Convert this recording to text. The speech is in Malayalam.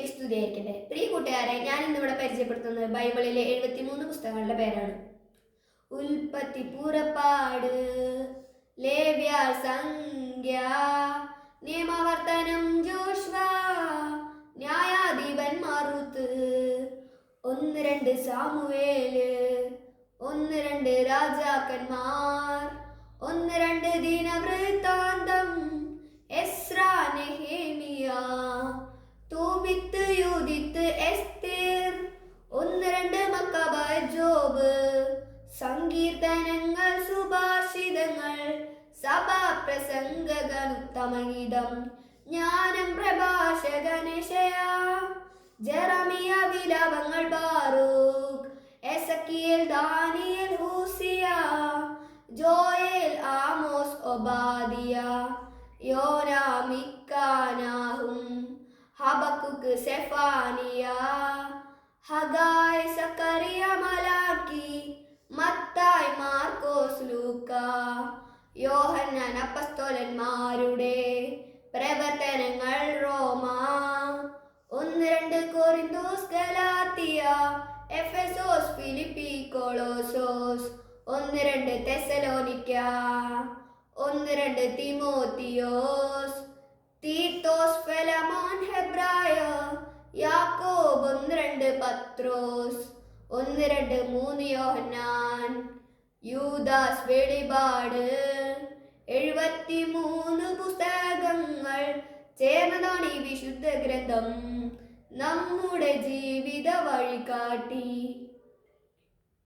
ഈശോമിശിഹായ്ക്ക് സ്തുതിയായിരിക്കട്ടെ. പ്രിയ കൂട്ടുകാരെ, ഞാൻ ഇന്നിവിടെ പരിചയപ്പെടുത്തുന്നത് ബൈബിളിലെ 73 പുസ്തകങ്ങളുടെ പേരാണ്. ഉൽപ്പത്തി, പുറപ്പാട്, ലേവ്യർ, സംഖ്യ, നിയമാവർത്തനം, ജോഷ്വ, ന്യായാധിപന്മാർ, റുത്ത്, 1-2 സാമുവേല്, 1-2 രാജാക്കന്മാർ, 1-2 ദിനവൃത്താന്തം, Ezra, Nehemiah, Tobit, Judith, Esther, 1-2 മക്കബായ, ജോബ്, സങ്കീർത്തനങ്ങൾ, സുഭാഷിതങ്ങൾ, സഭാപ്രസംഗകൻ, ഉത്തമഗീതം, ജ്ഞാനം, പ്രഭാഷകൻ, യെശയ്യാ, ജെറമിയ, വിലാപങ്ങൾ, Baruch, Ezekiel, Daniel, Hosea, Joel, Amos, Obadiah, Jonah, Micah, Nahum, Habakkuk, Zephaniah, Haggai, Zechariah, Malachi, മത്തായി, മാർക്കോസ്, ലൂക്ക, യോഹന്നാൻ, അപ്പസ്തോലന്മാരുടെ പ്രവർത്തനങ്ങൾ, റോമ, 1-2 കൊരിന്തോസ്, ഗലാത്തിയ, എഫെസോസ്, ഫിലിപ്പി, കൊളോസോസ്, 1-2 തെസലോനിക്ക, 1-2 തിമോത്തിയോസ്, തീത്തോസ്, ഫെലമോൻ, ഹെബ്രായ, യാക്കോബ്, 1-2 പത്രോസ്, 1-2 3 യോഹന്നാൻ, യൂദാസ്, വെളിപാട്, 73 പുസ്തകങ്ങൾ ചേർന്നതാണ് ഈ വിശുദ്ധ ഗ്രന്ഥം, നമ്മുടെ ജീവിത വഴികാട്ടി.